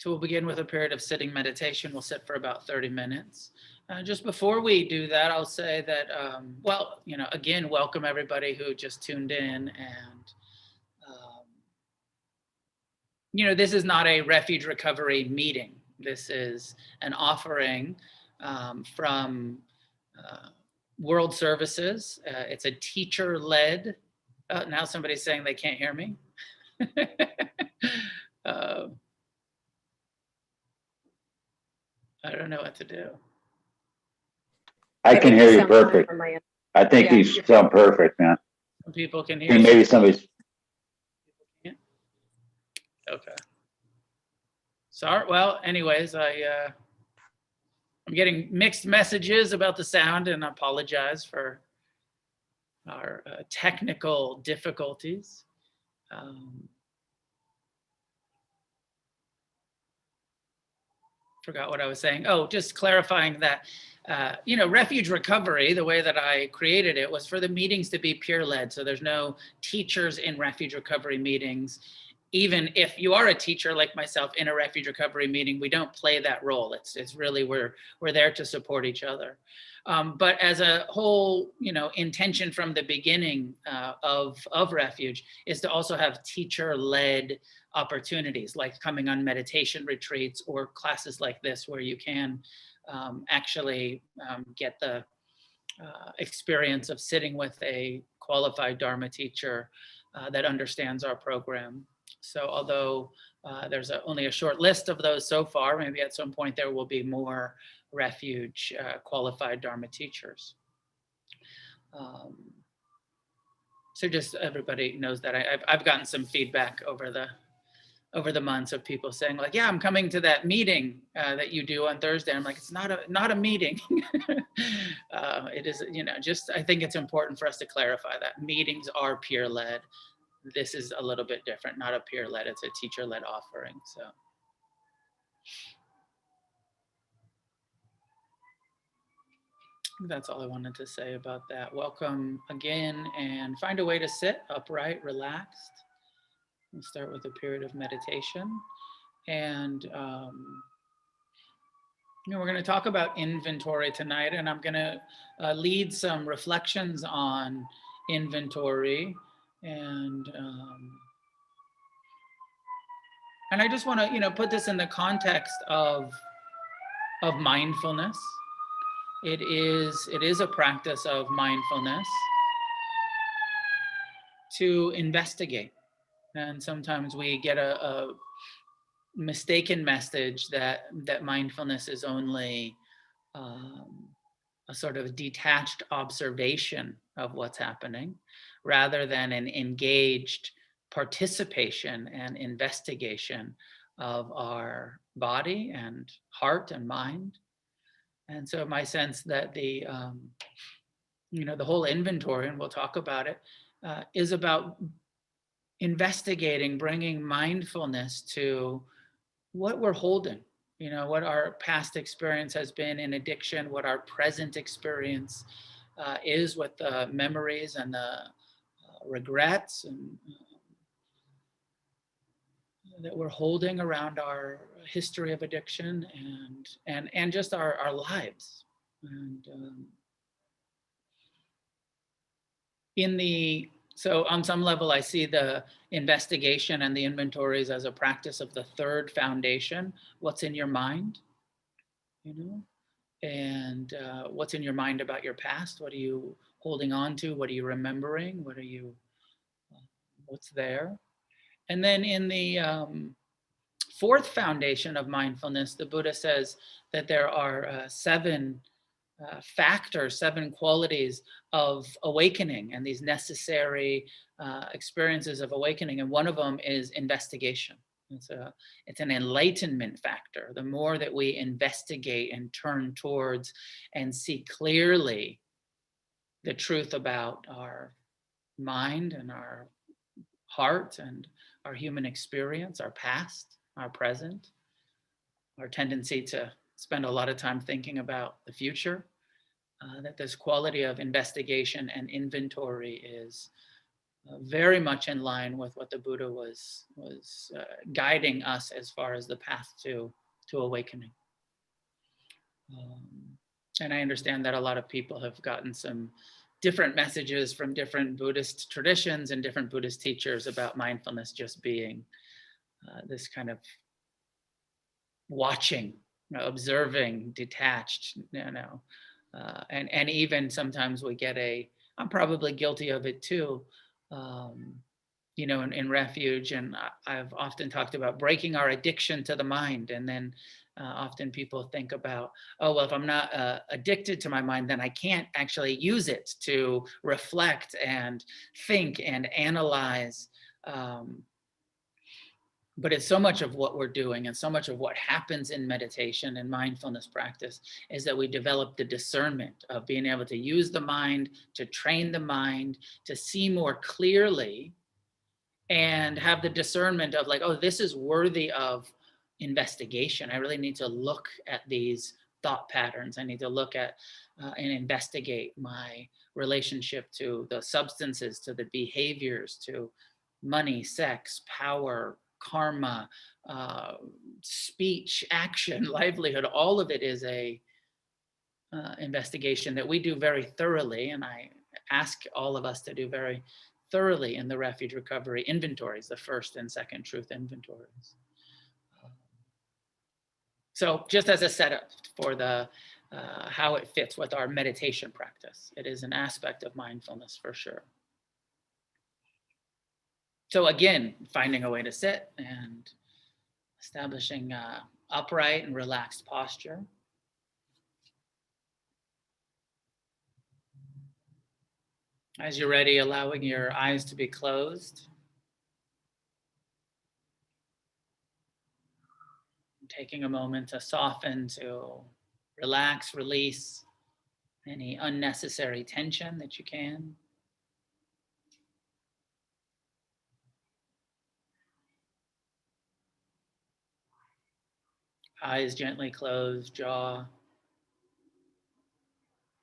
So we'll begin with a period of sitting meditation. We'll sit for about 30 minutes. Just before we do that, I'll say that, again, welcome everybody who just tuned in. And, this is not a Refuge Recovery meeting. This is an offering from World Services. It's a teacher-led. Now somebody's saying they can't hear me. I don't know what to do. I can hear you perfect. I think you sound perfect, man. Some people can hear you. Maybe somebody's. Okay. Sorry. Well, anyways, I'm getting mixed messages about the sound, and I apologize for our technical difficulties. Forgot what I was saying. Oh, just clarifying that, Refuge Recovery, the way that I created it was for the meetings to be peer-led. So there's no teachers in Refuge Recovery meetings. Even if you are a teacher like myself in a Refuge Recovery meeting, we don't play that role. It's really, we're there to support each other. But as a whole, intention from the beginning of Refuge is to also have teacher-led opportunities, like coming on meditation retreats or classes like this, where you can actually get the experience of sitting with a qualified Dharma teacher that understands our program. So although there's only a short list of those so far, maybe at some point there will be more Refuge qualified Dharma teachers. So just everybody knows that I've gotten some feedback over the months of people saying, like, yeah, I'm coming to that meeting that you do on Thursday. I'm like, it's not a meeting. It is, just, I think it's important for us to clarify that meetings are peer-led. This is a little bit different, not a peer-led, it's a teacher-led offering. So. That's all I wanted to say about that. Welcome again, and find a way to sit upright, relaxed. We'll start with a period of meditation. And, we're going to talk about inventory tonight, and I'm going to lead some reflections on inventory. And I just want to, put this in the context of mindfulness. It is a practice of mindfulness to investigate. And sometimes we get a mistaken message that mindfulness is only a sort of detached observation of what's happening, rather than an engaged participation and investigation of our body and heart and mind. And so my sense that the whole inventory, and we'll talk about it, is about investigating, bringing mindfulness to what we're holding, what our past experience has been in addiction, what our present experience is with the memories and the regrets and that we're holding around our history of addiction and just our lives. And so on some level, I see the investigation and the inventories as a practice of the third foundation. What's in your mind, and what's in your mind about your past? What are you holding on to? What are you remembering? What's there? And then in the fourth foundation of mindfulness, the Buddha says that there are seven factors, seven qualities of awakening, and these necessary experiences of awakening. And one of them is investigation. It's an enlightenment factor. The more that we investigate and turn towards and see clearly the truth about our mind and our heart and our human experience, our past, our present, our tendency to spend a lot of time thinking about the future, that this quality of investigation and inventory is very much in line with what the Buddha was guiding us as far as the path to awakening. And I understand that a lot of people have gotten some different messages from different Buddhist traditions and different Buddhist teachers about mindfulness just being this kind of watching, observing, detached, and even sometimes we get I'm probably guilty of it too, in Refuge, and I've often talked about breaking our addiction to the mind, and then often people think about, oh, well, if I'm not addicted to my mind, then I can't actually use it to reflect and think and analyze. But it's so much of what we're doing, and so much of what happens in meditation and mindfulness practice is that we develop the discernment of being able to use the mind, to train the mind, to see more clearly, and have the discernment of like, oh, this is worthy of investigation. I really need to look at these thought patterns. I need to look at and investigate my relationship to the substances, to the behaviors, to money, sex, power, karma, speech, action, livelihood. All of it is a investigation that we do very thoroughly, and I ask all of us to do very thoroughly in the Refuge Recovery inventories, the first and second truth inventories. So just as a setup for the how it fits with our meditation practice, it is an aspect of mindfulness for sure. So again, finding a way to sit and establishing upright and relaxed posture. As you're ready, allowing your eyes to be closed. Taking a moment to soften, to relax, release any unnecessary tension that you can. Eyes gently closed, jaw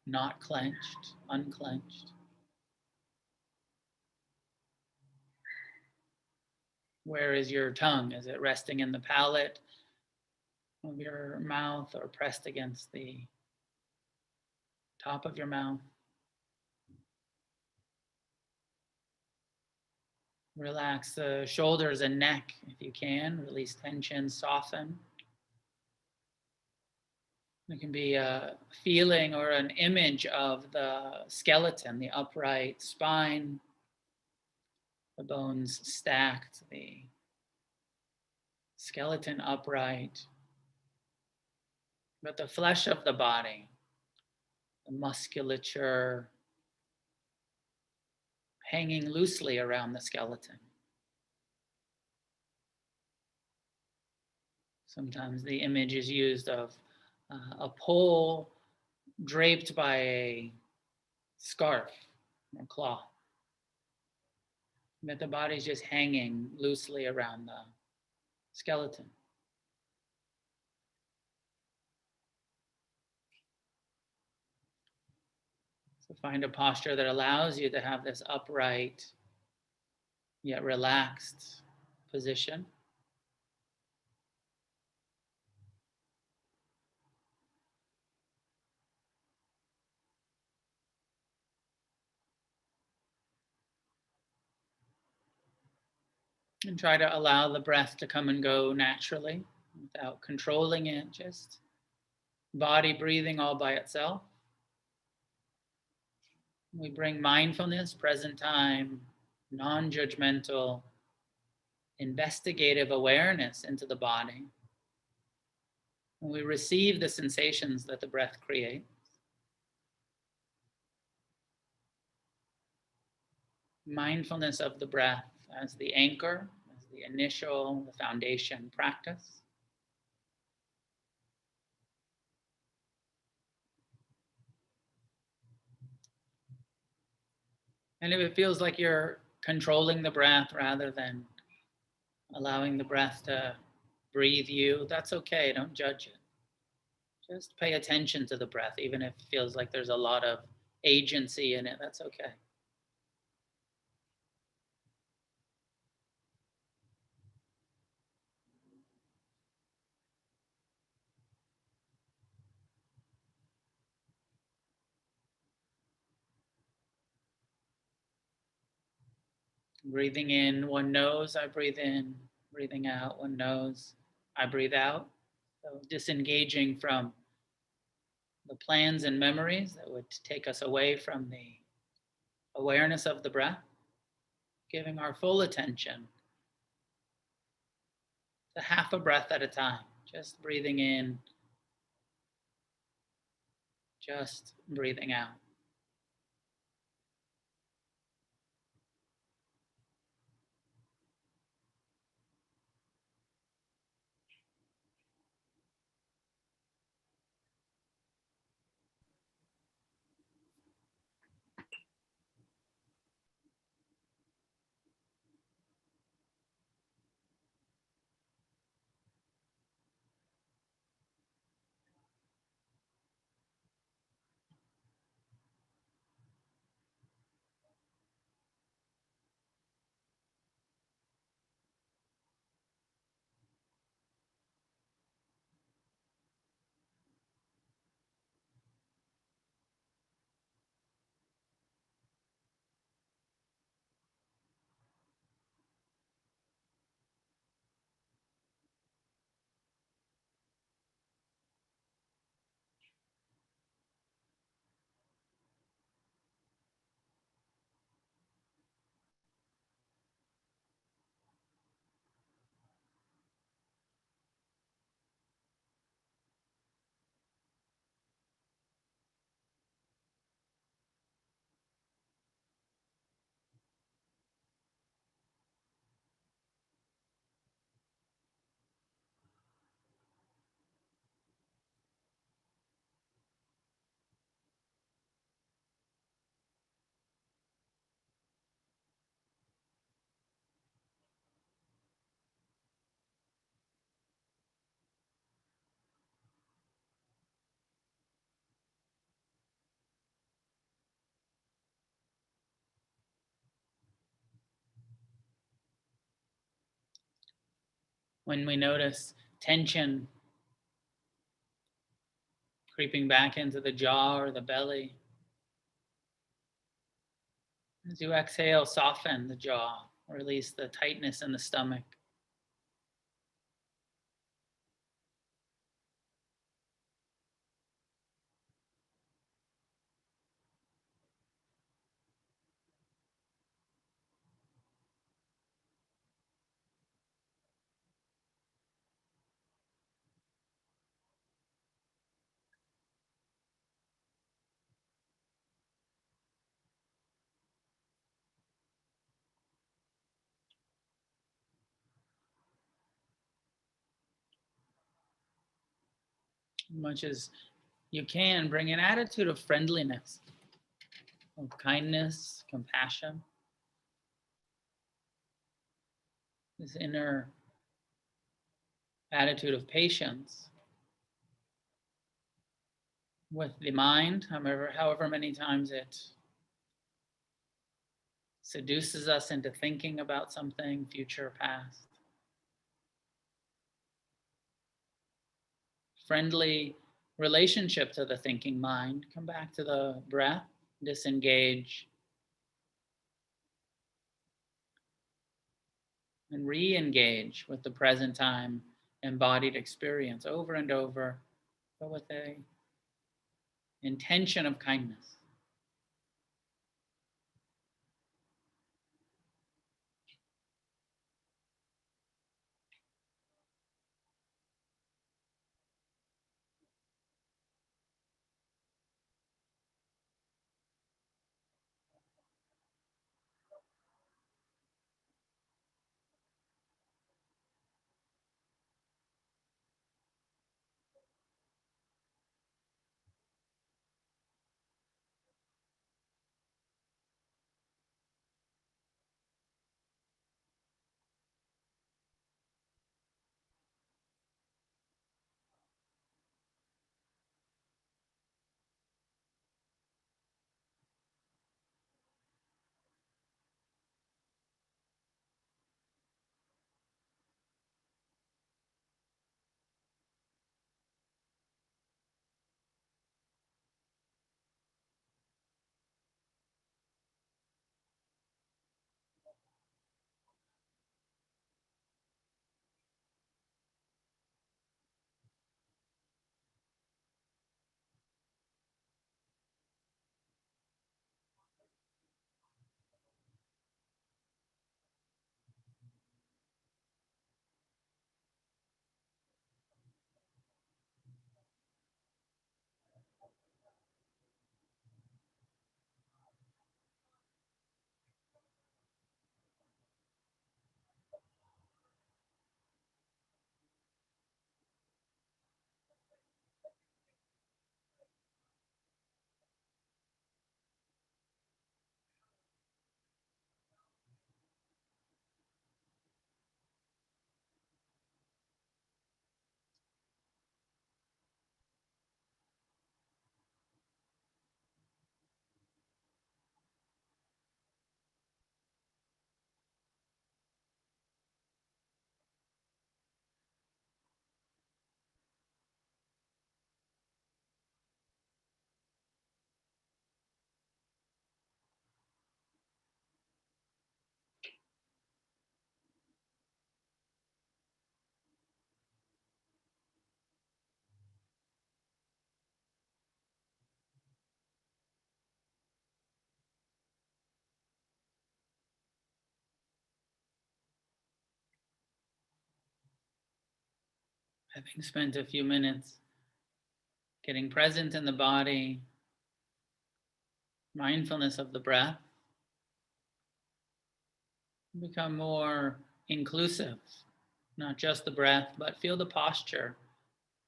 not clenched, unclenched. Where is your tongue? Is it resting in the palate of your mouth or pressed against the top of your mouth? Relax the shoulders and neck if you can. Release tension, soften. It can be a feeling or an image of the skeleton, the upright spine, the bones stacked, the skeleton upright, but the flesh of the body, the musculature hanging loosely around the skeleton. Sometimes the image is used of a pole draped by a scarf or cloth, but the body's just hanging loosely around the skeleton. So find a posture that allows you to have this upright yet relaxed position. And try to allow the breath to come and go naturally without controlling it, just body breathing all by itself. We bring mindfulness, present time, non-judgmental, investigative awareness into the body. And we receive the sensations that the breath creates. Mindfulness of the breath as the anchor, as the initial, the foundation practice. And if it feels like you're controlling the breath rather than allowing the breath to breathe you, that's okay, don't judge it. Just pay attention to the breath, even if it feels like there's a lot of agency in it, that's okay. Breathing in one nose, I breathe in. Breathing out one nose, I breathe out. So disengaging from the plans and memories that would take us away from the awareness of the breath, giving our full attention to half a breath at a time, just breathing in, just breathing out. When we notice tension creeping back into the jaw or the belly, as you exhale, soften the jaw, release the tightness in the stomach. As much as you can, bring an attitude of friendliness, of kindness, compassion, this inner attitude of patience with the mind, however many times it seduces us into thinking about something, future, past. Friendly relationship to the thinking mind. Come back to the breath, disengage, and re-engage with the present time embodied experience over and over, but with a intention of kindness. Having spent a few minutes getting present in the body, mindfulness of the breath, become more inclusive, not just the breath, but feel the posture,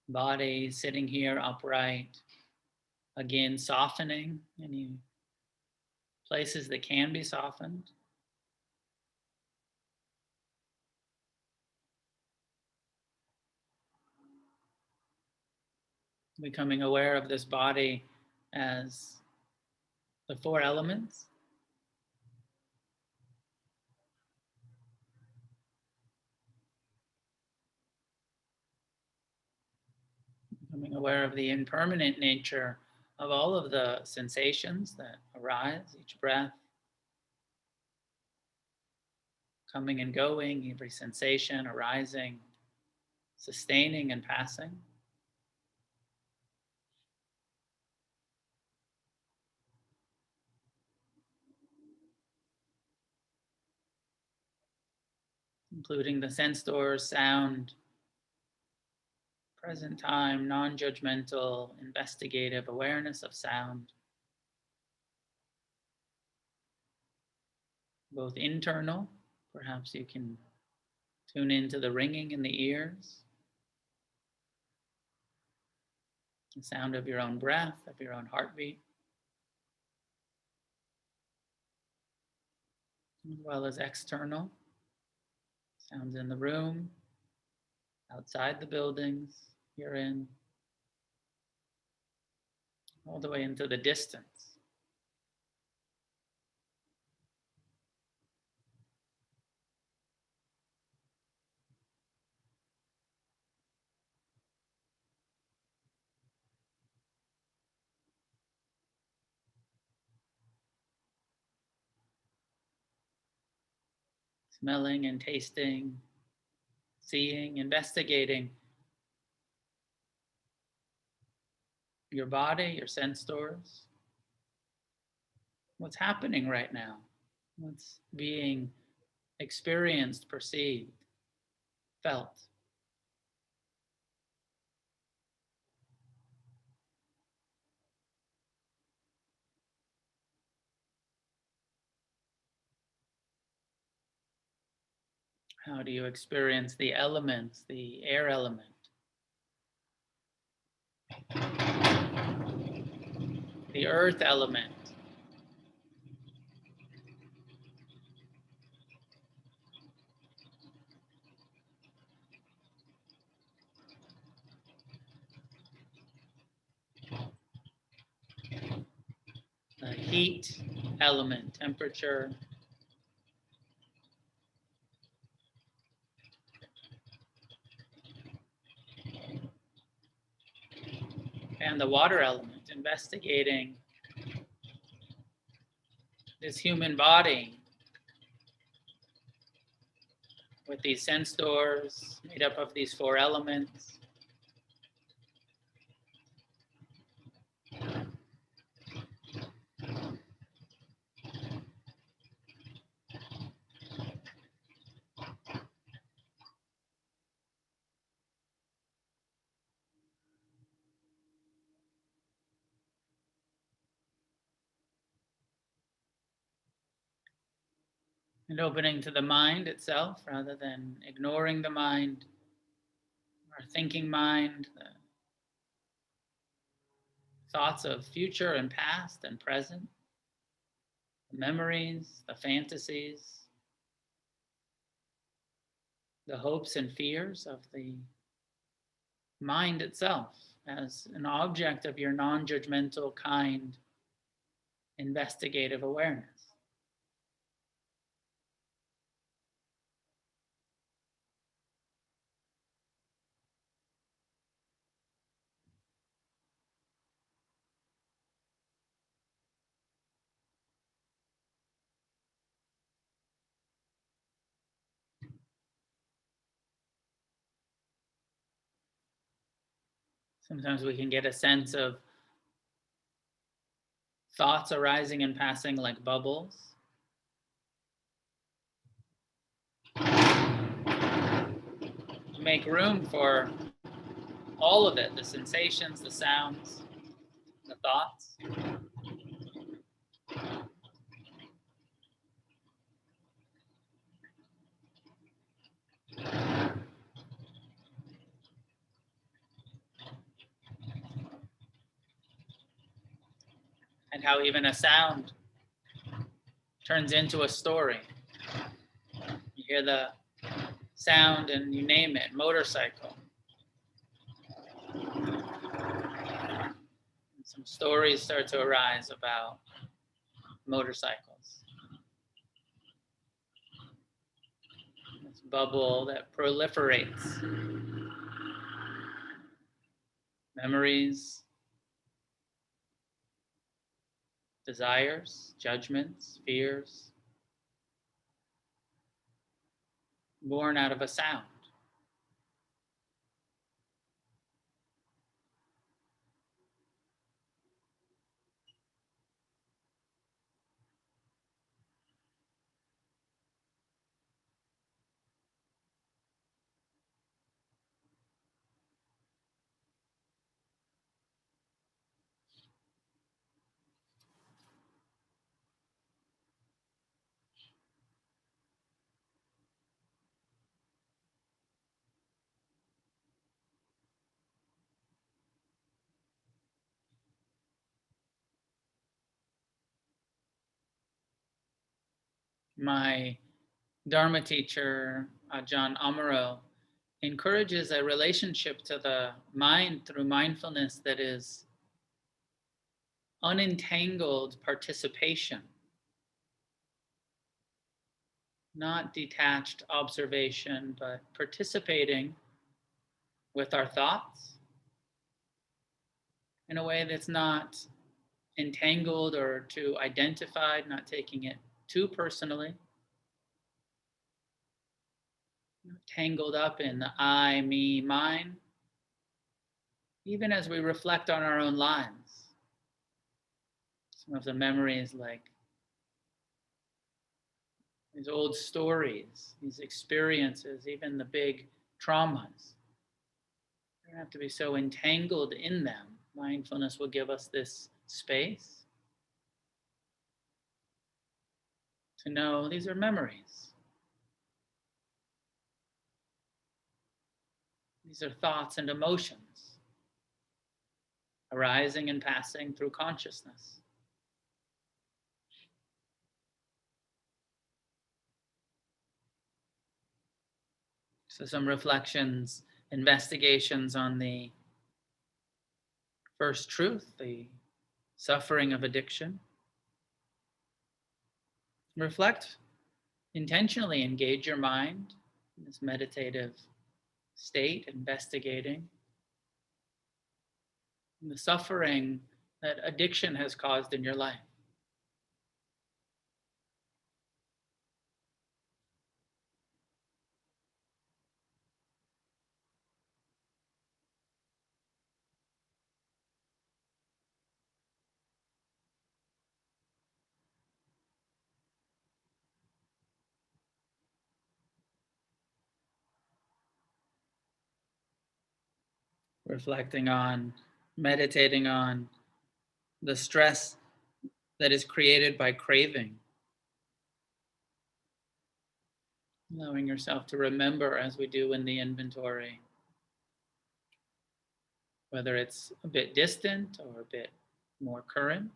body sitting here upright, again softening any places that can be softened. Becoming aware of this body as the four elements. Becoming aware of the impermanent nature of all of the sensations that arise, each breath, coming and going, every sensation arising, sustaining and passing. Including the sense doors, sound, present time, non-judgmental, investigative awareness of sound, both internal, perhaps you can tune into the ringing in the ears, the sound of your own breath, of your own heartbeat, as well as external, sounds in the room, outside the buildings you're in, all the way into the distance. Smelling and tasting, seeing, investigating your body, your sense doors. What's happening right now? What's being experienced, perceived, felt? How do you experience the elements, the air element, the earth element, the heat element, temperature, and the water element, investigating this human body with these sense doors made up of these four elements. And opening to the mind itself rather than ignoring the mind, our thinking mind, the thoughts of future and past and present, the memories, the fantasies, the hopes and fears of the mind itself as an object of your non-judgmental, kind, investigative awareness. Sometimes we can get a sense of thoughts arising and passing like bubbles. Make room for all of it, the sensations, the sounds, the thoughts. And how even a sound turns into a story. You hear the sound and you name it, motorcycle. And some stories start to arise about motorcycles. This bubble that proliferates. Memories, desires, judgments, fears, born out of a sound. My Dharma teacher, Ajahn Amaro, encourages a relationship to the mind through mindfulness that is unentangled participation, not detached observation, but participating with our thoughts in a way that's not entangled or too identified, not taking it too personally, tangled up in the I, me, mine, even as we reflect on our own lives. Some of the memories, like these old stories, these experiences, even the big traumas, we don't have to be so entangled in them. Mindfulness will give us this space to know these are memories. These are thoughts and emotions arising and passing through consciousness. So some reflections, investigations on the first truth, the suffering of addiction. Reflect, intentionally engage your mind in this meditative state, investigating the suffering that addiction has caused in your life. Reflecting on, meditating on the stress that is created by craving. Allowing yourself to remember, as we do in the inventory, whether it's a bit distant or a bit more current,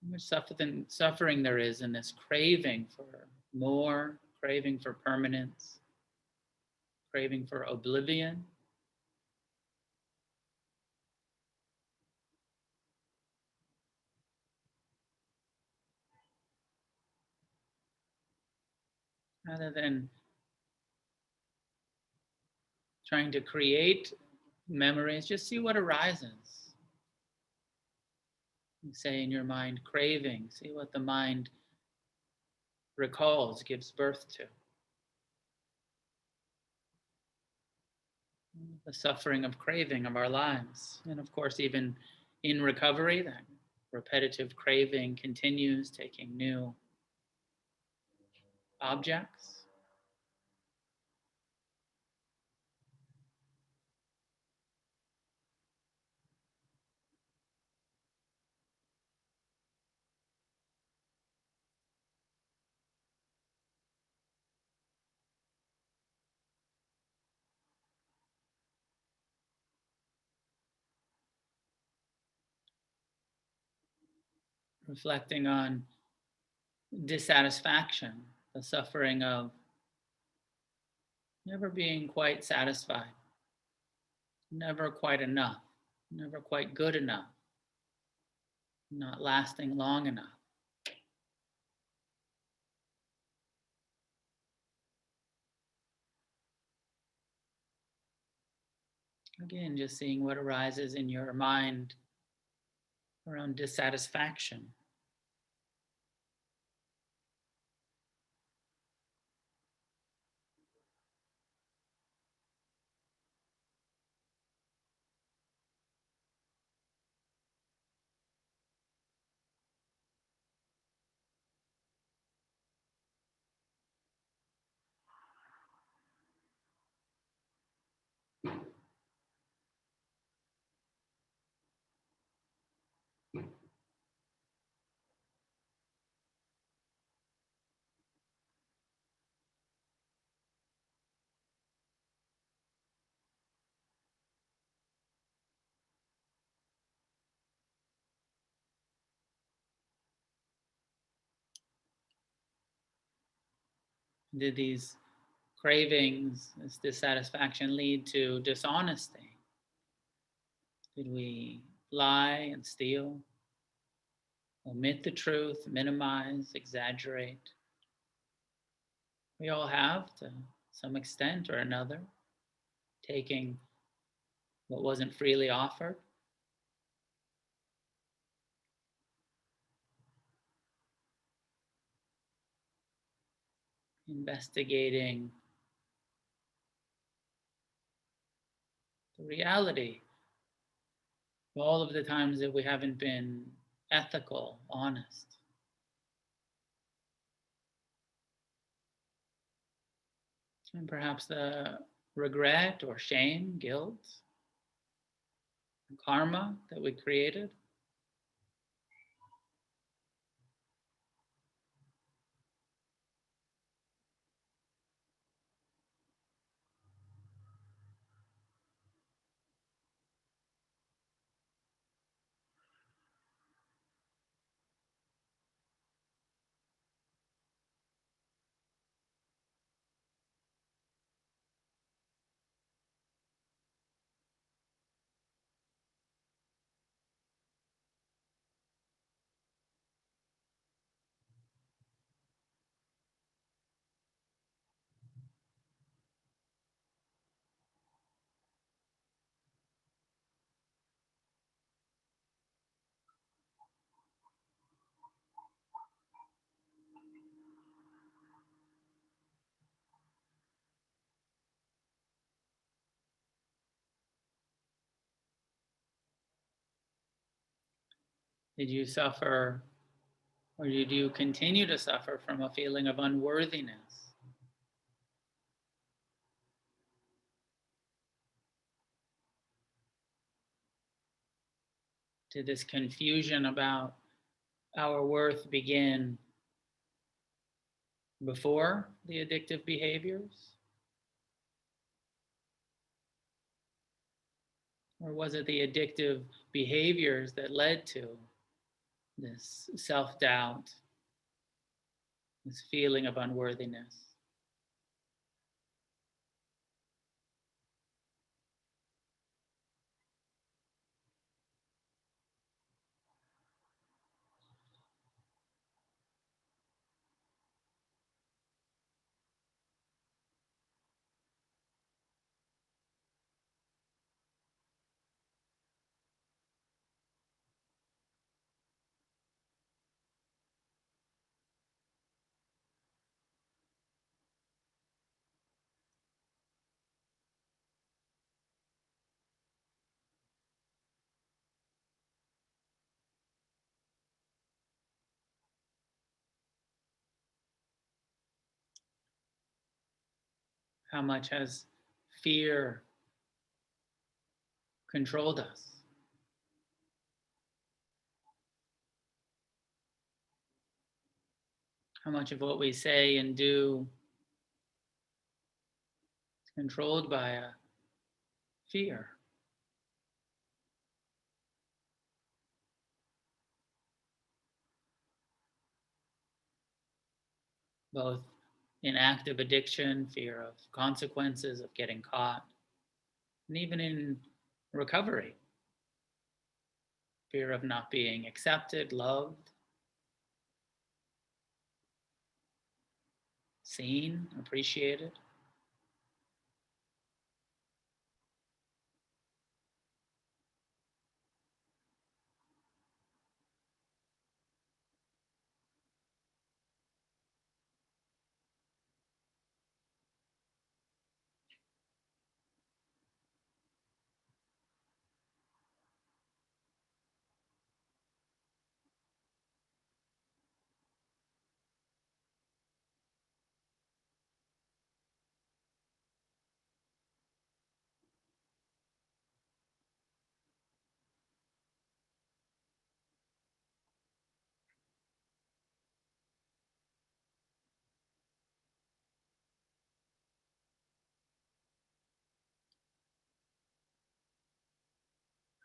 how much suffering there is in this craving for more, craving for permanence, craving for oblivion. Rather than trying to create memories, just see what arises. You say in your mind, craving, see what the mind recalls, gives birth to. The suffering of craving of our lives. And of course, even in recovery, that repetitive craving continues, taking new objects. reflecting on dissatisfaction, the suffering of never being quite satisfied, never quite enough, never quite good enough, not lasting long enough. Again, just seeing what arises in your mind around dissatisfaction. Did these cravings, this dissatisfaction lead to dishonesty? Did we lie and steal, omit the truth, minimize, exaggerate? We all have to some extent or another, taking what wasn't freely offered. Investigating the reality of all of the times that we haven't been ethical, honest. And perhaps the regret or shame, guilt, karma that we created. Did you suffer, or did you continue to suffer from a feeling of unworthiness? Did this confusion about our worth begin before the addictive behaviors? Or was it the addictive behaviors that led to this self-doubt, this feeling of unworthiness? How much has fear controlled us? How much of what we say and do is controlled by a fear? both in active addiction, fear of consequences, of getting caught, and even in recovery, fear of not being accepted, loved, seen, appreciated.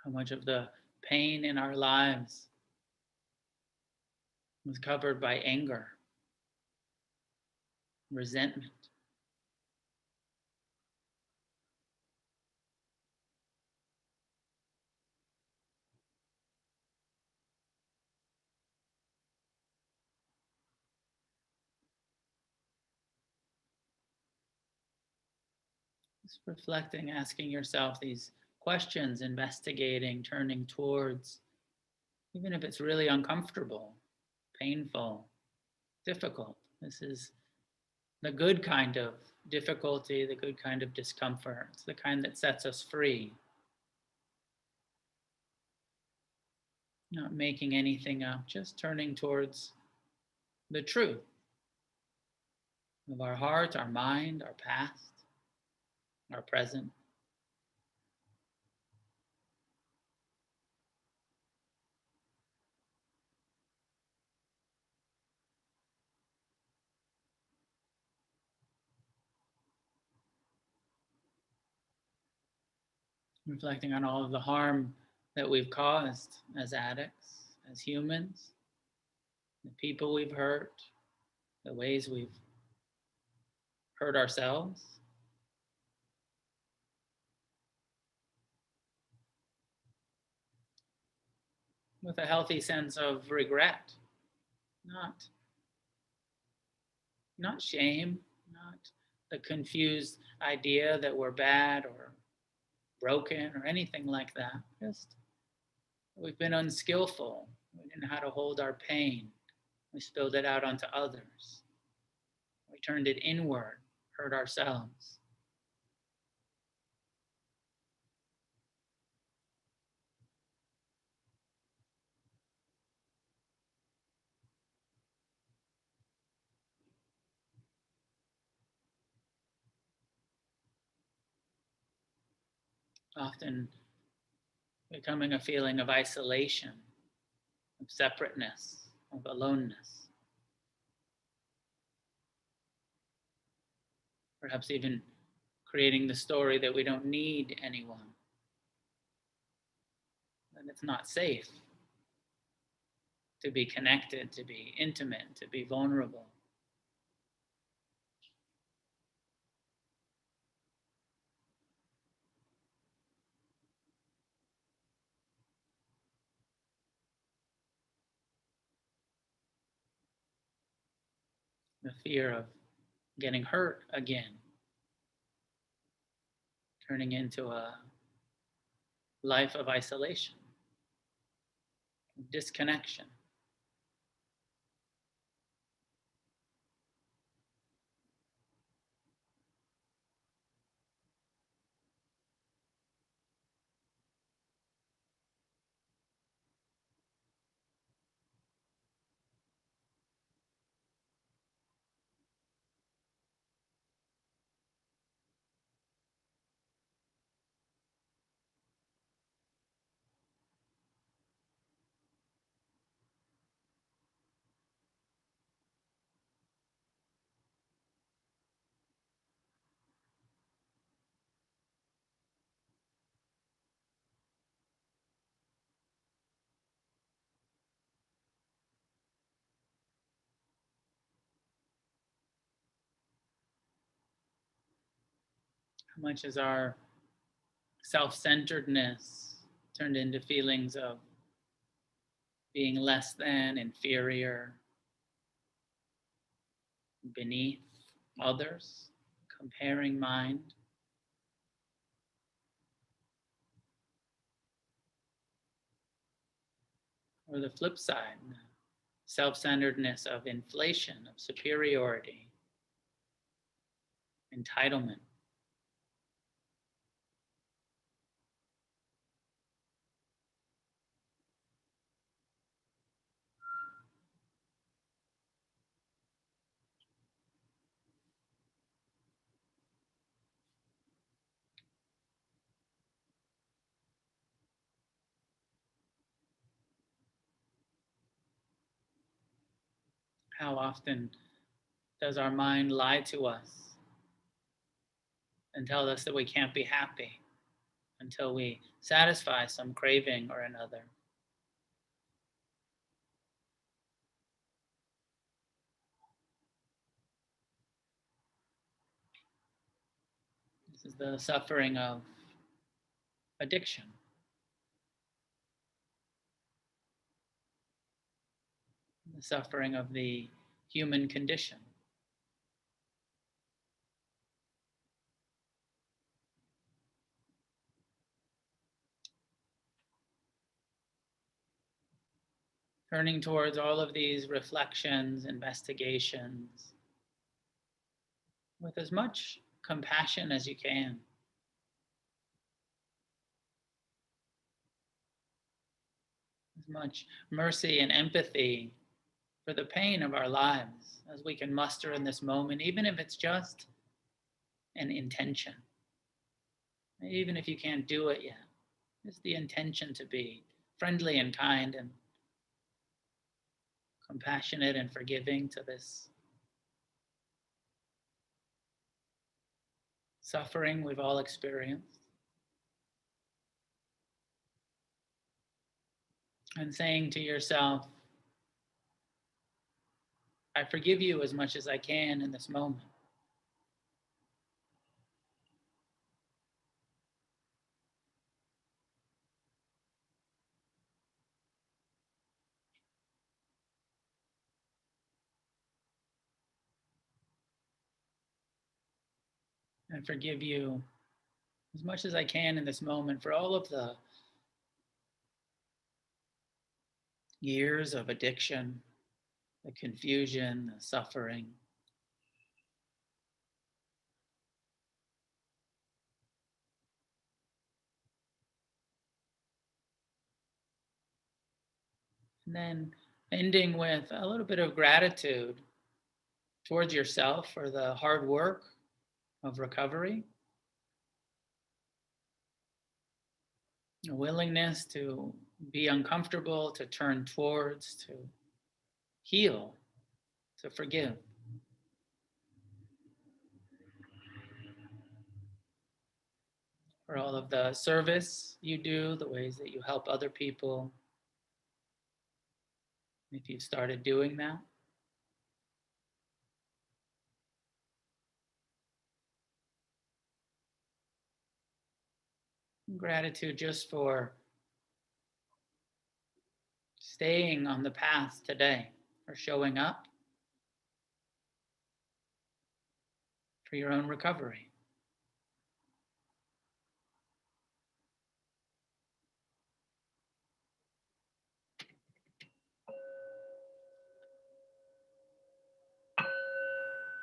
How much of the pain in our lives was covered by anger, resentment. Just reflecting, asking yourself these questions, investigating, turning towards, even if it's really uncomfortable, painful, difficult. This is the good kind of difficulty, the good kind of discomfort. It's the kind that sets us free. Not making anything up, just turning towards the truth of our heart, our mind, our past, our present. Reflecting on all of the harm that we've caused as addicts, as humans, the people we've hurt, the ways we've hurt ourselves. With a healthy sense of regret, not, not shame, not the confused idea that we're bad or broken or anything like that. Just we've been unskillful. We didn't know how to hold our pain. We spilled it out onto others. We turned it inward, hurt ourselves. Often becoming a feeling of isolation, of separateness, of aloneness. Perhaps even creating the story that we don't need anyone, that it's not safe to be connected, to be intimate, to be vulnerable. The fear of getting hurt again, turning into a life of isolation, disconnection. How much is our self-centeredness turned into feelings of being less than, inferior, beneath others, comparing mind? Or the flip side, self-centeredness of inflation, of superiority, entitlement. How often does our mind lie to us and tell us that we can't be happy until we satisfy some craving or another? This is the suffering of addiction. The suffering of the human condition. Turning towards all of these reflections, investigations, with as much compassion as you can. As much mercy and empathy for the pain of our lives as we can muster in this moment, even if it's just an intention. Even if you can't do it yet, it's the intention to be friendly and kind and compassionate and forgiving to this suffering we've all experienced. And saying to yourself, I forgive you as much as I can in this moment. I forgive you as much as I can in this moment for all of the years of addiction, the confusion, the suffering. And then ending with a little bit of gratitude towards yourself for the hard work of recovery, a willingness to be uncomfortable, to turn towards, to heal, to forgive. For all of the service you do, the ways that you help other people, if you've started doing that. Gratitude just for staying on the path today, for showing up for your own recovery.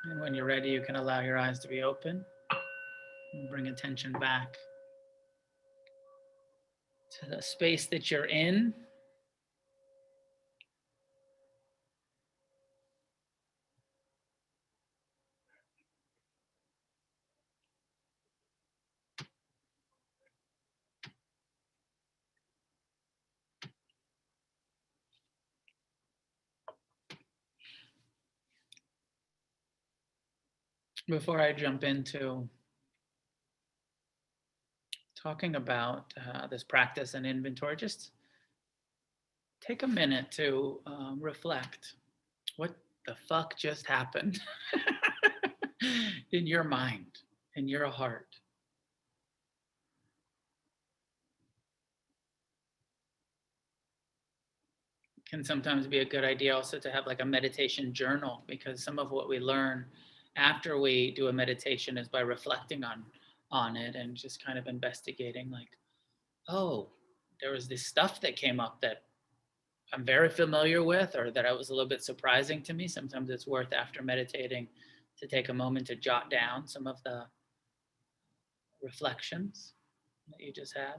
And when you're ready, you can allow your eyes to be open and bring attention back to the space that you're in. Before I jump into talking about this practice and inventory, just take a minute to reflect. What the fuck just happened in your mind, in your heart? can sometimes be a good idea also to have like a meditation journal, because some of what we learn after we do a meditation is by reflecting on it and just kind of investigating, like, oh, there was this stuff that came up that I'm very familiar with, or that I was a little bit surprising to me. Sometimes it's worth, after meditating, to take a moment to jot down some of the reflections that you just had.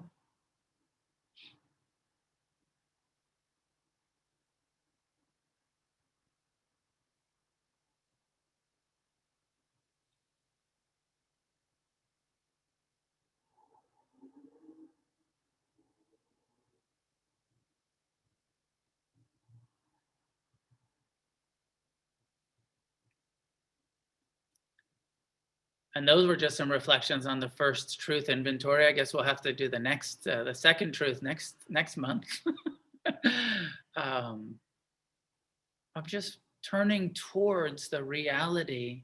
And those were just some reflections on the first truth inventory. I guess we'll have to do the second truth next month. Of just turning towards the reality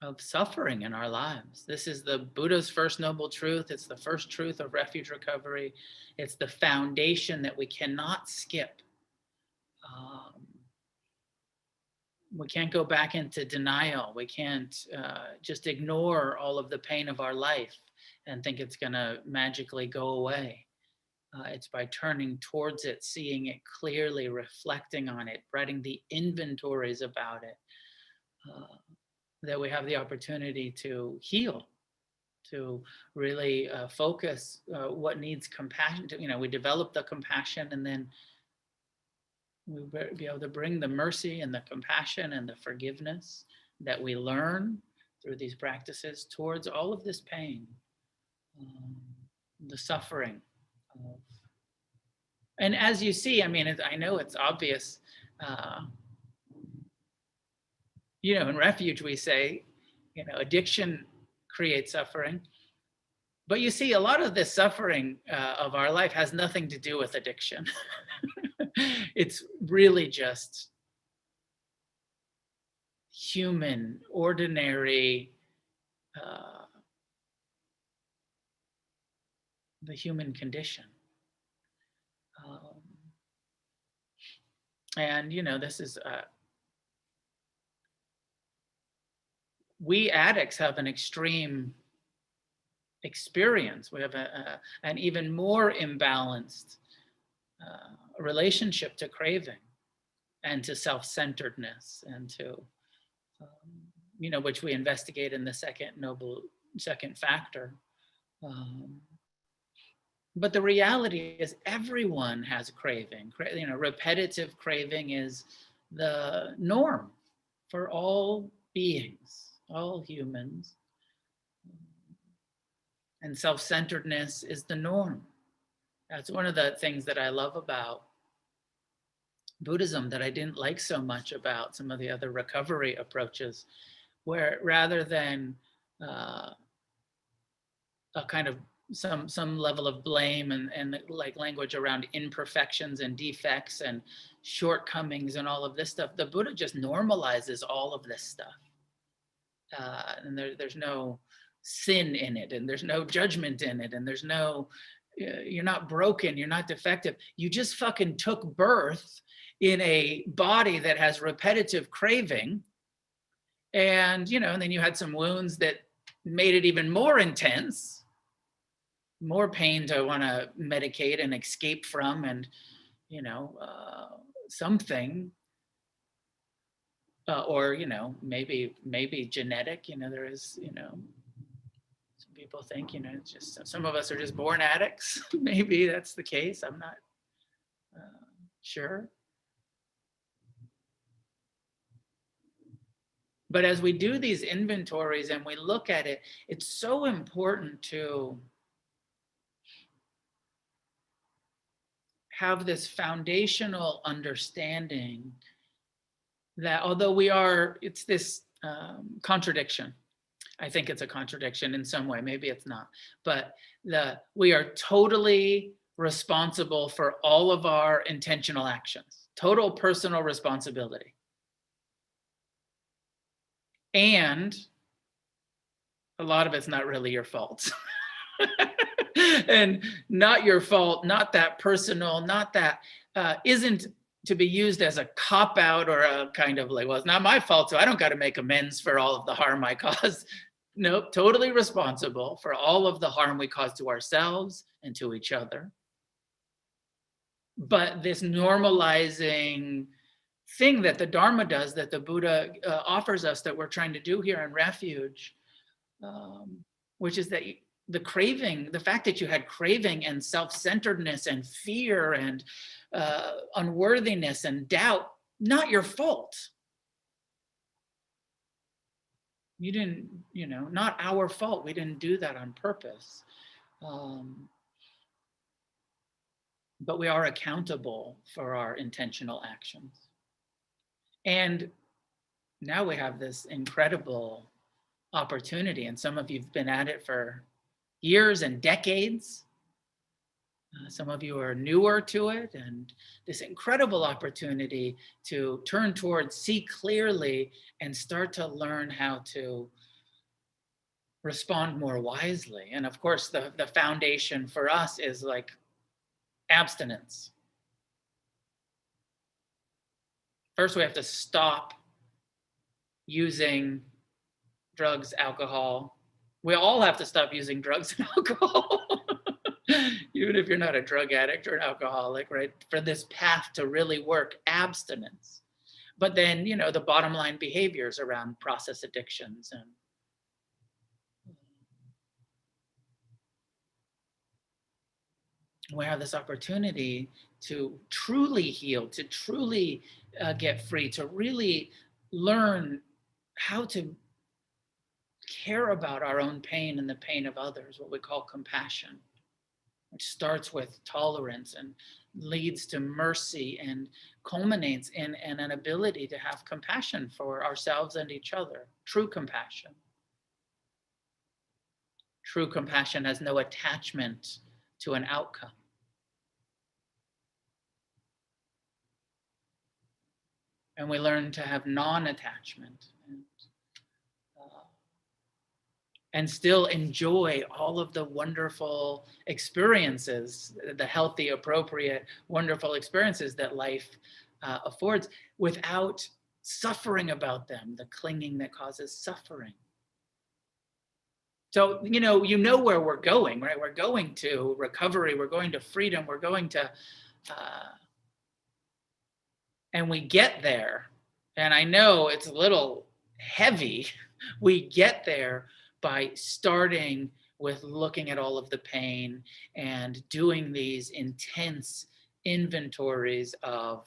of suffering in our lives. This is the Buddha's first noble truth. It's the first truth of Refuge Recovery. It's the foundation that we cannot skip. We can't go back into denial. We can't just ignore all of the pain of our life and think it's going to magically go away. It's by turning towards it, seeing it clearly, reflecting on it, writing the inventories about it, that we have the opportunity to heal, to really focus what needs compassion. We develop the compassion, and then we'll be able to bring the mercy and the compassion and the forgiveness that we learn through these practices towards all of this pain, the suffering. And as you see, I mean, I know it's obvious, in Refuge we say, addiction creates suffering. But you see, a lot of this suffering of our life has nothing to do with addiction. It's really just human, ordinary, the human condition. And, this is, we addicts have an extreme experience. We have an even more imbalanced relationship to craving and to self-centeredness, and to, which we investigate in the second factor. But the reality is everyone has craving. Repetitive craving is the norm for all beings, all humans. And self-centeredness is the norm. That's one of the things that I love about Buddhism that I didn't like so much about some of the other recovery approaches, where rather than a kind of some level of blame and like language around imperfections and defects and shortcomings and all of this stuff, the Buddha just normalizes all of this stuff. And there's no sin in it, and there's no judgment in it, and there's no, you're not broken, you're not defective. You just fucking took birth in a body that has repetitive craving. And, and then you had some wounds that made it even more intense, more pain to want to medicate and escape from, and, something, or, maybe genetic, there is, some people think, it's just, some of us are just born addicts. Maybe that's the case. I'm not sure. But as we do these inventories and we look at it, it's so important to have this foundational understanding that although it's this contradiction. I think it's a contradiction in some way, maybe it's not, but we are totally responsible for all of our intentional actions, total personal responsibility. And a lot of it's not really your fault. And not your fault, not that personal, not that, isn't to be used as a cop-out or a kind of like, well, it's not my fault, so I don't got to make amends for all of the harm I caused. Nope, totally responsible for all of the harm we cause to ourselves and to each other. But this normalizing thing that the Dharma does, that the Buddha offers us, that we're trying to do here in Refuge, which is that the craving, the fact that you had craving and self-centeredness and fear and unworthiness and doubt, not your fault. You didn't, not our fault. We didn't do that on purpose. But we are accountable for our intentional actions. And now we have this incredible opportunity, and some of you've been at it for years and decades. Some of you are newer to it, and this incredible opportunity to turn towards, see clearly, and start to learn how to respond more wisely. And of course, the foundation for us is like abstinence. First, we have to stop using drugs, alcohol. We all have to stop using drugs and alcohol. Even if you're not a drug addict or an alcoholic, right? For this path to really work, abstinence. But then, the bottom line behaviors around process addictions. And we have this opportunity to truly heal, to truly get free, to really learn how to care about our own pain and the pain of others, what we call compassion, which starts with tolerance and leads to mercy and culminates in an ability to have compassion for ourselves and each other. True compassion. True compassion has no attachment to an outcome. And we learn to have non-attachment and still enjoy all of the wonderful experiences, the healthy, appropriate, wonderful experiences that life affords without suffering about them, the clinging that causes suffering. So, you know where we're going, right? We're going to recovery, we're going to freedom, we're going to, and we get there. And I know it's a little heavy. We get there by starting with looking at all of the pain and doing these intense inventories of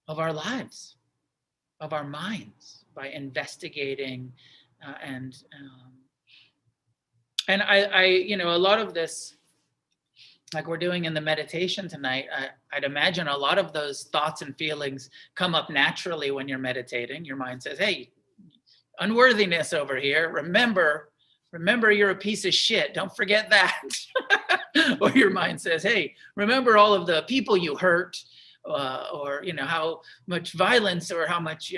our lives, of our minds, by investigating and I a lot of this, like we're doing in the meditation tonight, I'd imagine a lot of those thoughts and feelings come up naturally when you're meditating. Your mind says, hey, unworthiness over here. Remember you're a piece of shit. Don't forget that. Or your mind says, hey, remember all of the people you hurt, or how much violence or how much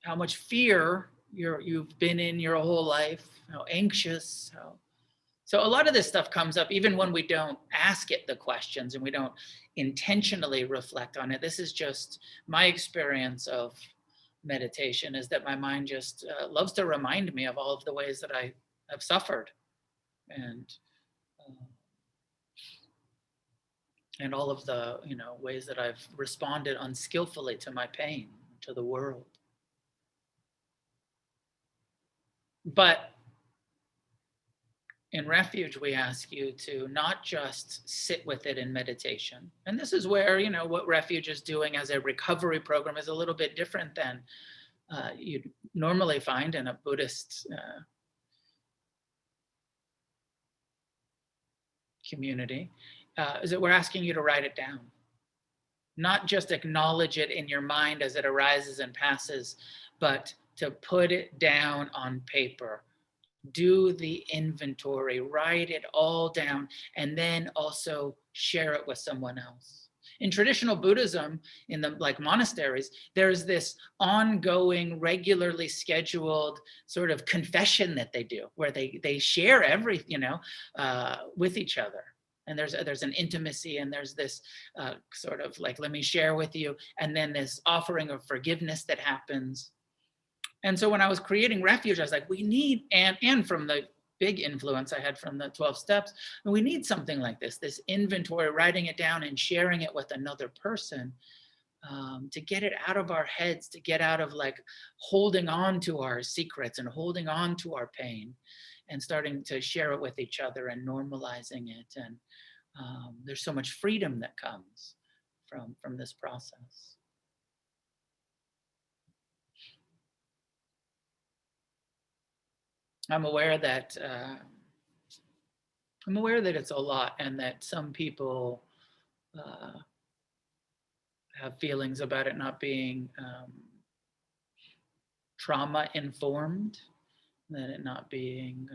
how much fear you've been in your whole life, how anxious. So a lot of this stuff comes up even when we don't ask it the questions and we don't intentionally reflect on it. This is just my experience of meditation, is that my mind just loves to remind me of all of the ways that I have suffered and all of the ways that I've responded unskillfully to my pain, to the world. But in Refuge, we ask you to not just sit with it in meditation. And this is where, what Refuge is doing as a recovery program is a little bit different than you'd normally find in a Buddhist community, is that we're asking you to write it down. Not just acknowledge it in your mind as it arises and passes, but to put it down on paper. Do the inventory, write it all down, and then also share it with someone else. In traditional Buddhism, in the monasteries, there's this ongoing, regularly scheduled sort of confession that they do, where they share everything, with each other. And there's an intimacy, and there's this sort of like, let me share with you, and then this offering of forgiveness that happens. And so when I was creating Refuge, I was like, we need, and from the big influence I had from the 12 steps, we need something like this inventory, writing it down and sharing it with another person, to get it out of our heads, to get out of like holding on to our secrets and holding on to our pain, and starting to share it with each other and normalizing it. And there's so much freedom that comes from this process. I'm aware that it's a lot, and that some people have feelings about it not being trauma informed, that it not being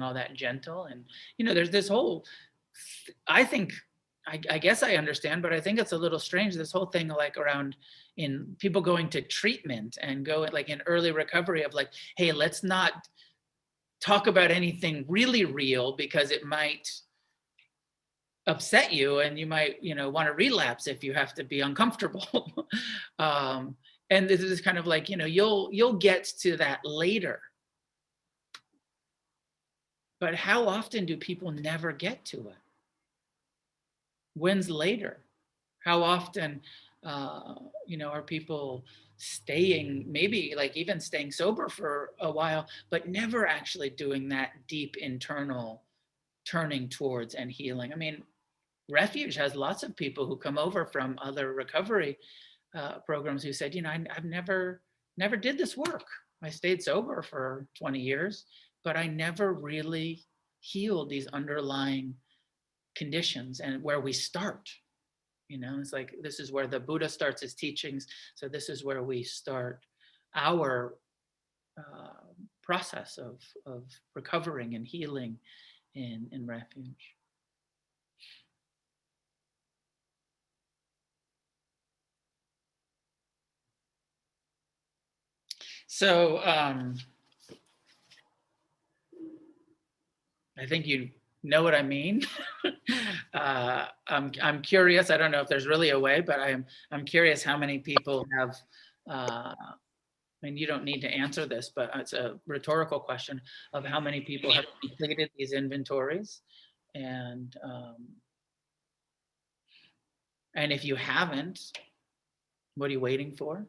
all that gentle. And there's this whole, I think, I guess I understand, but I think it's a little strange, this whole thing like around in people going to treatment and go like in early recovery of like, hey, let's not talk about anything really real because it might upset you and you might want to relapse if you have to be uncomfortable. And this is kind of like, you'll get to that later. But how often do people never get to it? When's later? How often are people staying, maybe like even staying sober for a while, but never actually doing that deep internal turning towards and healing? I mean, Refuge has lots of people who come over from other recovery programs who said, I've never did this work. I stayed sober for 20 years, but I never really healed these underlying conditions. And where we start, it's like, this is where the Buddha starts his teachings. So this is where we start our process of recovering and healing in Refuge. So I think you know what I mean. I'm curious. I don't know if there's really a way, but I'm curious how many people have. I mean, you don't need to answer this, but it's a rhetorical question of how many people have completed these inventories, and if you haven't, what are you waiting for?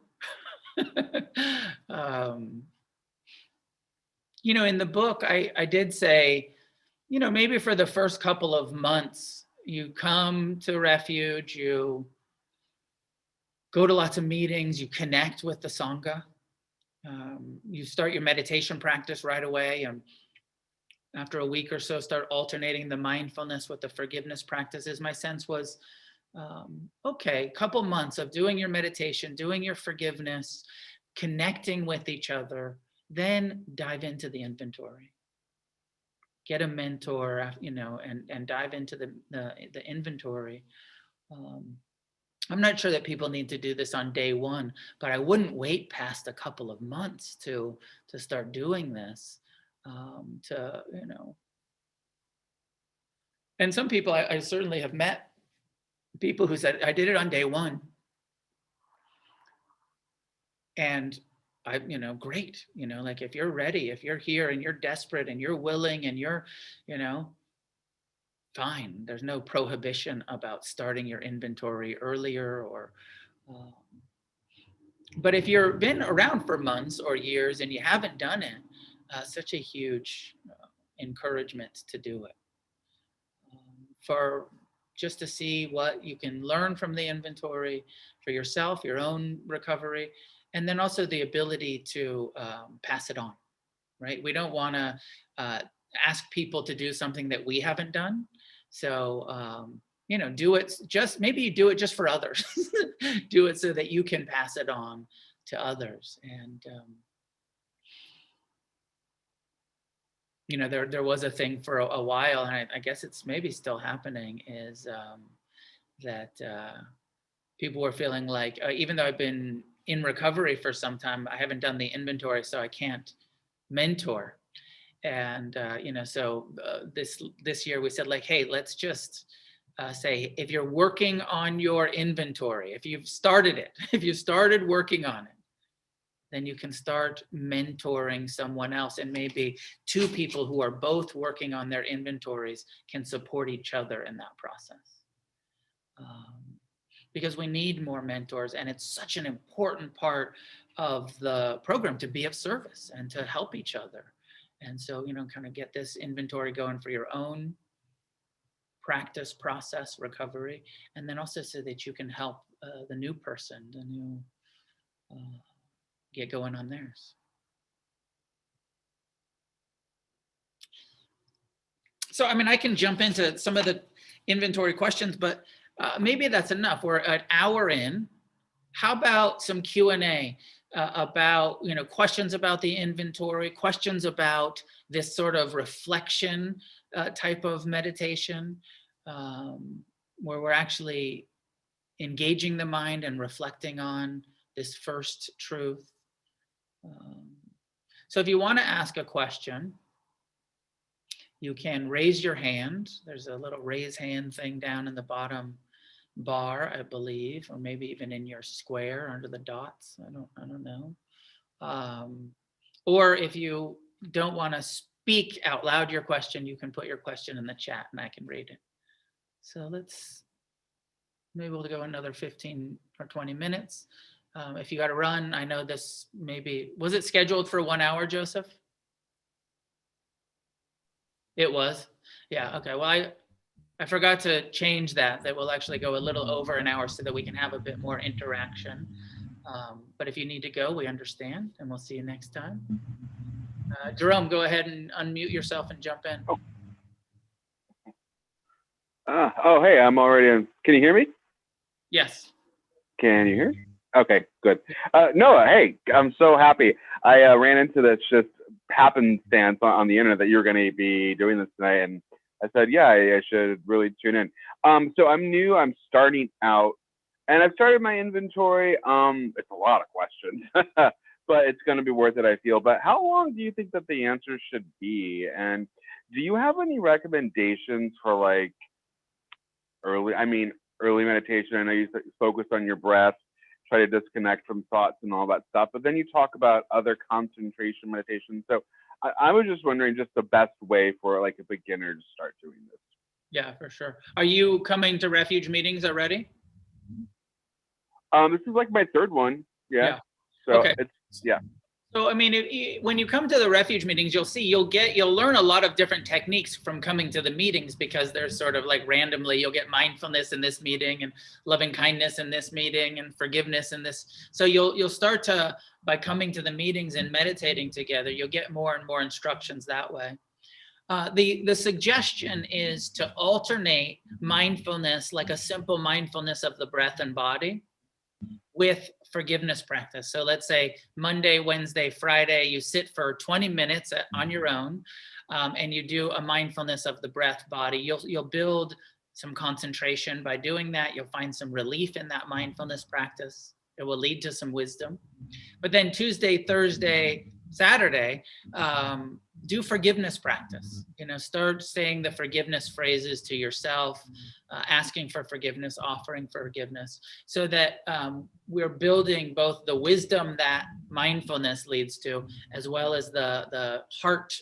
In the book, I did say, maybe for the first couple of months, you come to Refuge, you go to lots of meetings, you connect with the Sangha, you start your meditation practice right away, and after a week or so, start alternating the mindfulness with the forgiveness practices. My sense was, okay, couple months of doing your meditation, doing your forgiveness, connecting with each other, then dive into the inventory. Get a mentor, and dive into the inventory. I'm not sure that people need to do this on day one, but I wouldn't wait past a couple of months to start doing this. And some people, I certainly have met people who said, I did it on day one. And great, like if you're ready, if you're here and you're desperate and you're willing and you're, fine. There's no prohibition about starting your inventory earlier or, but if you've been around for months or years and you haven't done it, such a huge encouragement to do it. For just to see what you can learn from the inventory for yourself, your own recovery, and then also the ability to pass it on, right? We don't want to ask people to do something that we haven't done. So, do it maybe you do it just for others. Do it so that you can pass it on to others. And, there was a thing for a while, and I guess it's maybe still happening, is that people were feeling like, even though I've been in recovery for some time, I haven't done the inventory, so I can't mentor. And, so this year we said like, hey, let's just say, if you're working on your inventory, if you've started it, if you started working on it, then you can start mentoring someone else, and maybe two people who are both working on their inventories can support each other in that process. Because we need more mentors, and it's such an important part of the program to be of service and to help each other. And so, kind of get this inventory going for your own practice, process, recovery, and then also so that you can help the new person, the new get going on theirs. So, I can jump into some of the inventory questions, but maybe that's enough. We're an hour in. How about some Q&A about, questions about the inventory, questions about this sort of reflection type of meditation, where we're actually engaging the mind and reflecting on this first truth. So if you want to ask a question, you can raise your hand. There's a little raise hand thing down in the bottom bar, I believe, or maybe even in your square under the dots. I don't know. Or if you don't want to speak out loud your question, you can put your question in the chat and I can read it. So maybe we'll go another 15 or 20 minutes. If you got to run, I know this was it scheduled for 1 hour, Joseph? It was? Yeah, okay. Well, I forgot to change that we'll actually go a little over an hour so that we can have a bit more interaction. But if you need to go, we understand, and we'll see you next time. Jerome, go ahead and unmute yourself and jump in. Hey, I'm already in. Can you hear me? Yes. Can you hear me? Okay, good. Noah, hey, I'm so happy. I ran into this just happenstance on the internet that you were going to be doing this tonight, and I said, yeah, I should really tune in. So I'm new. I'm starting out, and I've started my inventory. It's a lot of questions, but it's going to be worth it, I feel. But how long do you think that the answers should be? And do you have any recommendations for like early meditation? I know you focused on your breath, try to disconnect from thoughts and all that stuff, but then you talk about other concentration meditation. So I was just wondering just the best way for like a beginner to start doing this. Yeah, for sure. Are you coming to Refuge meetings already? This is like my third one. Yeah. So okay. So, when you come to the Refuge meetings, you'll learn a lot of different techniques from coming to the meetings, because there's sort of like randomly, you'll get mindfulness in this meeting and loving kindness in this meeting and forgiveness in this. So you'll start to, by coming to the meetings and meditating together, you'll get more and more instructions that way. The suggestion is to alternate mindfulness, like a simple mindfulness of the breath and body, with forgiveness practice. So let's say Monday, Wednesday, Friday, you sit for 20 minutes on your own, and you do a mindfulness of the breath, body. You'll build some concentration by doing that. You'll find some relief in that mindfulness practice. It will lead to some wisdom. But then Tuesday, Thursday, Saturday, do forgiveness practice. Start saying the forgiveness phrases to yourself, asking for forgiveness, offering forgiveness, so that we're building both the wisdom that mindfulness leads to, as well as the heart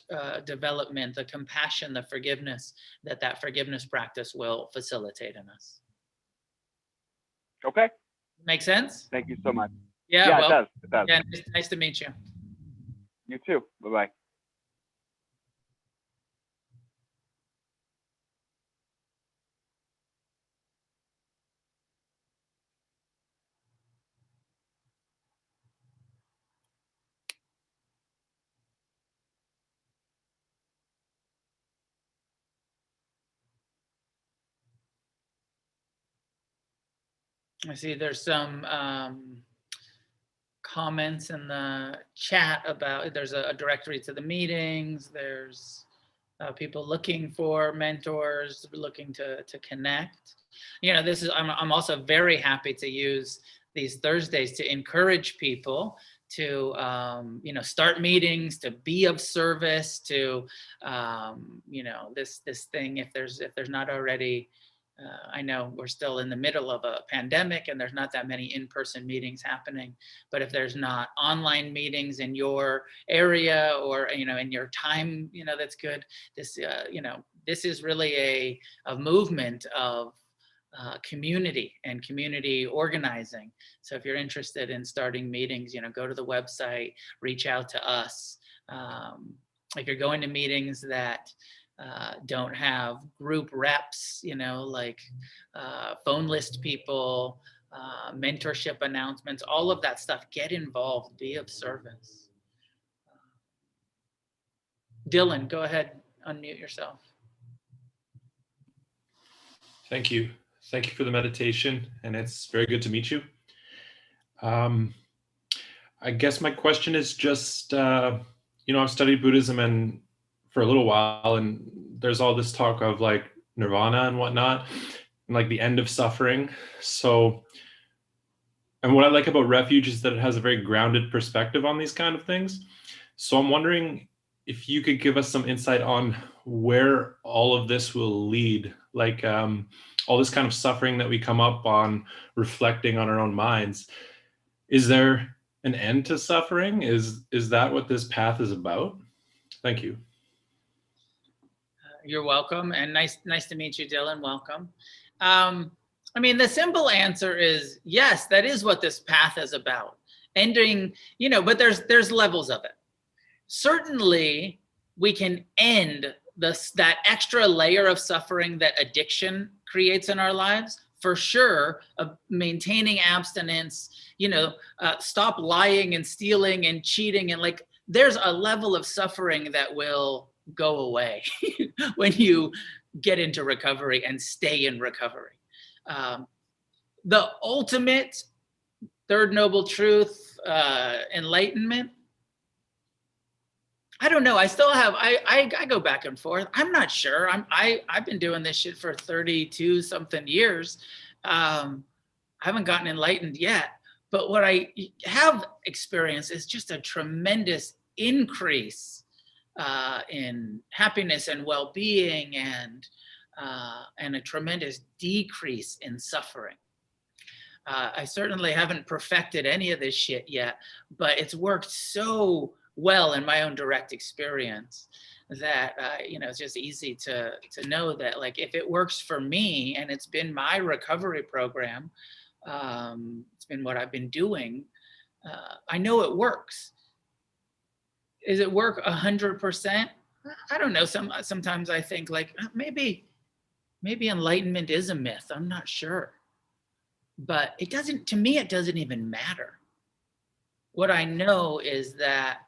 development, the compassion, the forgiveness that forgiveness practice will facilitate in us. Okay. Make sense? Thank you so much. Yeah, well, it does. Yeah, nice to meet you. You too. Bye-bye. I see there's some comments in the chat about, there's a directory to the meetings. There's people looking for mentors, looking to connect. I'm also very happy to use these Thursdays to encourage people to start meetings, to be of service, to this thing. If there's not already, I know we're still in the middle of a pandemic and there's not that many in-person meetings happening, but if there's not online meetings in your area or in your time, that's good. This this is really a movement of community and community organizing. So if you're interested in starting meetings, go to the website, reach out to us. If you're going to meetings that don't have group reps, like phone list people, mentorship announcements, all of that stuff, get involved, be of service. Dylan, go ahead, unmute yourself. Thank you. Thank you for the meditation, and it's very good to meet you. I guess my question is just, I've studied Buddhism and for a little while, and there's all this talk of like nirvana and whatnot, and like the end of suffering. So, and what I like about Refuge is that it has a very grounded perspective on these kind of things. So I'm wondering if you could give us some insight on where all of this will lead, like all this kind of suffering that we come up on reflecting on our own minds. Is there an end to suffering? Is that what this path is about? Thank you. You're welcome, and nice to meet you, Dylan. Welcome. The simple answer is yes, that is what this path is about. Ending, but there's levels of it. Certainly, we can end that extra layer of suffering that addiction creates in our lives. For sure, maintaining abstinence, stop lying and stealing and cheating, and like there's a level of suffering that will go away when you get into recovery and stay in recovery. The ultimate third noble truth, enlightenment, I don't know. I still have, I go back and forth. I'm not sure. I've been doing this shit for 32 something years. I haven't gotten enlightened yet, but what I have experienced is just a tremendous increase in happiness and well-being, and a tremendous decrease in suffering. I certainly haven't perfected any of this shit yet, but it's worked so well in my own direct experience that it's just easy to know that, like, if it works for me and it's been my recovery program, it's been what I've been doing, I know it works. Is it work 100%? I don't know. Sometimes I think like maybe enlightenment is a myth. I'm not sure, but to me it doesn't even matter. What I know is that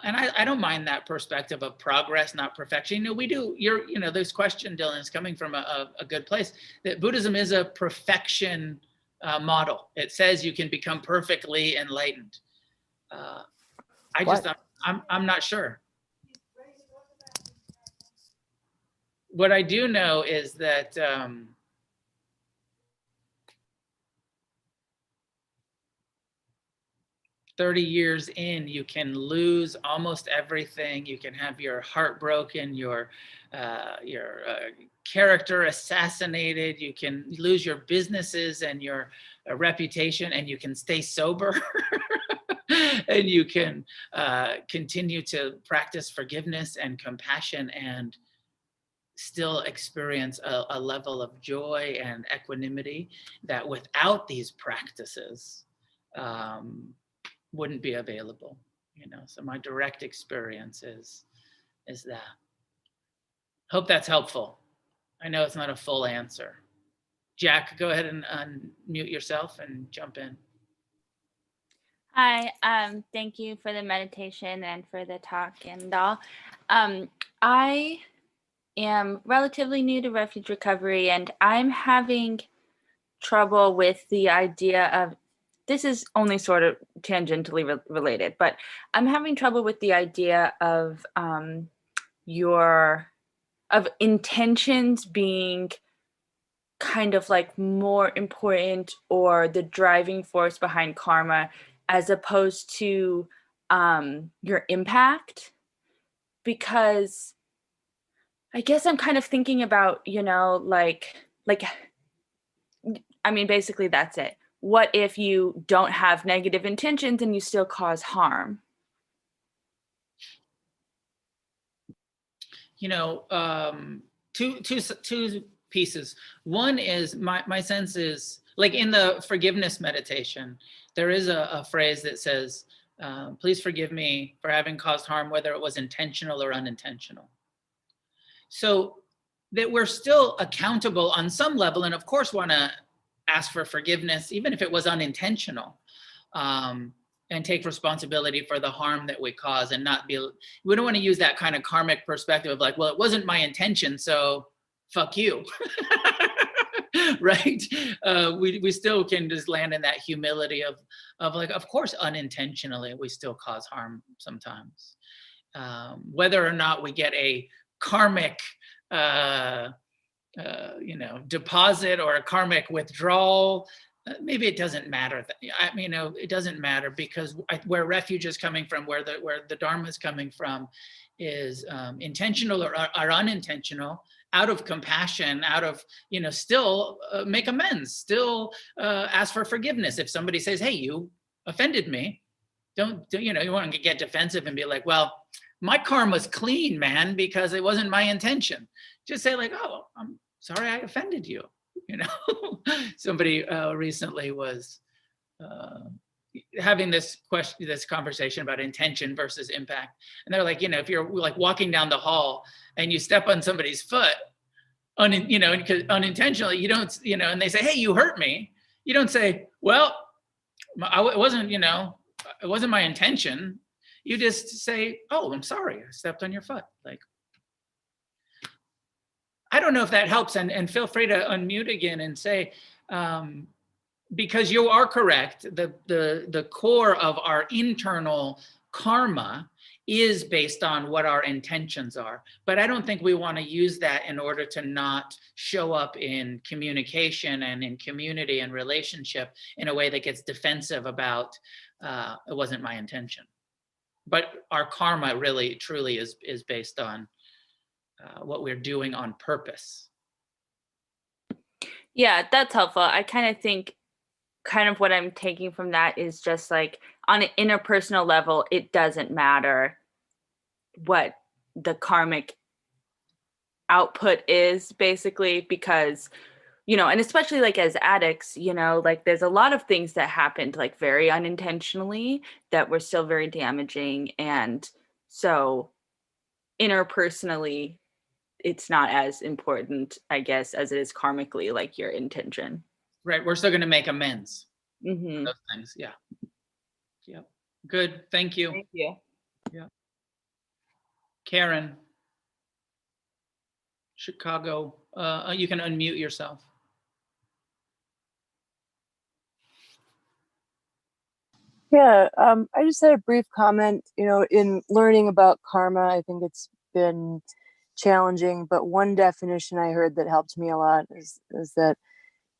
and I don't mind that perspective of progress, not perfection. This question, Dylan, is coming from a good place, that Buddhism is a perfection model. It says you can become perfectly enlightened. I'm not sure. What I do know is that 30 years in, you can lose almost everything. You can have your heart broken, your character assassinated. You can lose your businesses and your reputation, and you can stay sober. And you can continue to practice forgiveness and compassion and still experience a level of joy and equanimity that without these practices wouldn't be available. So my direct experience is that. Hope that's helpful. I know it's not a full answer. Jack, go ahead and unmute yourself and jump in. Hi, thank you for the meditation and for the talk and all. I am relatively new to Refuge Recovery, and I'm having trouble with the idea of, this is only sort of tangentially related, but I'm having trouble with the idea of intentions being kind of like more important, or the driving force behind karma, as opposed to your impact, because I guess I'm kind of thinking about, I mean, basically that's it. What if you don't have negative intentions and you still cause harm? Two pieces. One is my sense is, like in the forgiveness meditation, there is a phrase that says, please forgive me for having caused harm, whether it was intentional or unintentional. So that we're still accountable on some level, and of course want to ask for forgiveness, even if it was unintentional, and take responsibility for the harm that we cause, and not be, we don't want to use that kind of karmic perspective of like, well, it wasn't my intention, so fuck you. Right? We still can just land in that humility of like, of course, unintentionally, we still cause harm sometimes. Whether or not we get a karmic deposit or a karmic withdrawal, maybe it doesn't matter. I mean, it doesn't matter, because where refuge is coming from, where the Dharma is coming from, is intentional or unintentional, out of compassion, out of, still make amends, still ask for forgiveness. If somebody says, hey, you offended me, don't you want to get defensive and be like, well, my karma's clean, man, because it wasn't my intention. Just say like, oh, I'm sorry I offended you. Somebody recently was having this conversation about intention versus impact. And they're like, if you're like walking down the hall and you step on somebody's foot, unintentionally, you don't, and they say, hey, you hurt me. You don't say, well, it wasn't my intention. You just say, oh, I'm sorry, I stepped on your foot. Like, I don't know if that helps, and feel free to unmute again and say, because you are correct, the core of our internal karma is based on what our intentions are. But I don't think we want to use that in order to not show up in communication and in community and relationship in a way that gets defensive about, it wasn't my intention. But our karma really, truly is based on what we're doing on purpose. Yeah, that's helpful. I kind of think what I'm taking from that is just like, on an interpersonal level, it doesn't matter what the karmic output is, basically, because, and especially like as addicts, like there's a lot of things that happened like very unintentionally that were still very damaging. And so interpersonally, it's not as important, I guess, as it is karmically, like your intention. Right. We're still going to make amends. Mm-hmm. Those things. Yeah. Yeah. Good. Thank you. Thank you. Yeah. Karen, Chicago. You can unmute yourself. Yeah, I just had a brief comment. In learning about karma, I think it's been challenging, but one definition I heard that helped me a lot is that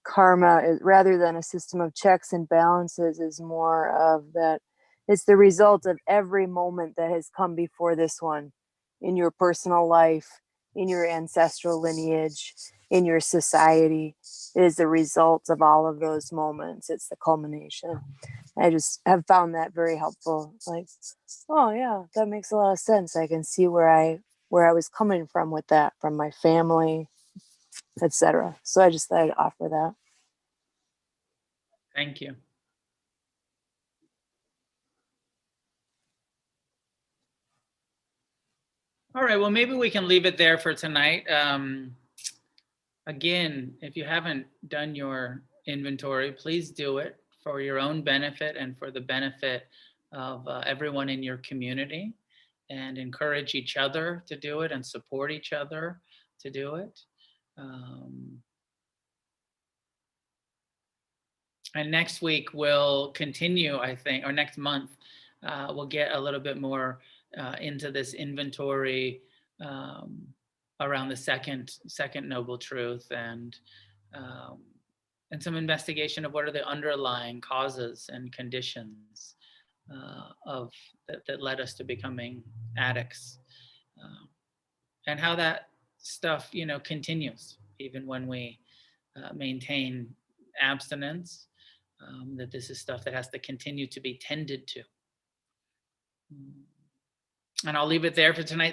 karma is, rather than a system of checks and balances, is more of that it's the result of every moment that has come before this one, in your personal life, in your ancestral lineage, in your society. It is the result of all of those moments. It's the culmination. I just have found that very helpful. Like, oh yeah, that makes a lot of sense. I can see where I was coming from with that, from my family, etc. So I just thought I'd offer that. Thank you. All right, well, maybe we can leave it there for tonight. Again, if you haven't done your inventory, please do it for your own benefit and for the benefit of everyone in your community, and encourage each other to do it and support each other to do it. And next week we'll continue, I think, or next month, we'll get a little bit more into this inventory around the second noble truth, and some investigation of what are the underlying causes and conditions that led us to becoming addicts, and how that stuff, continues even when we maintain abstinence. That this is stuff that has to continue to be tended to. And I'll leave it there for tonight.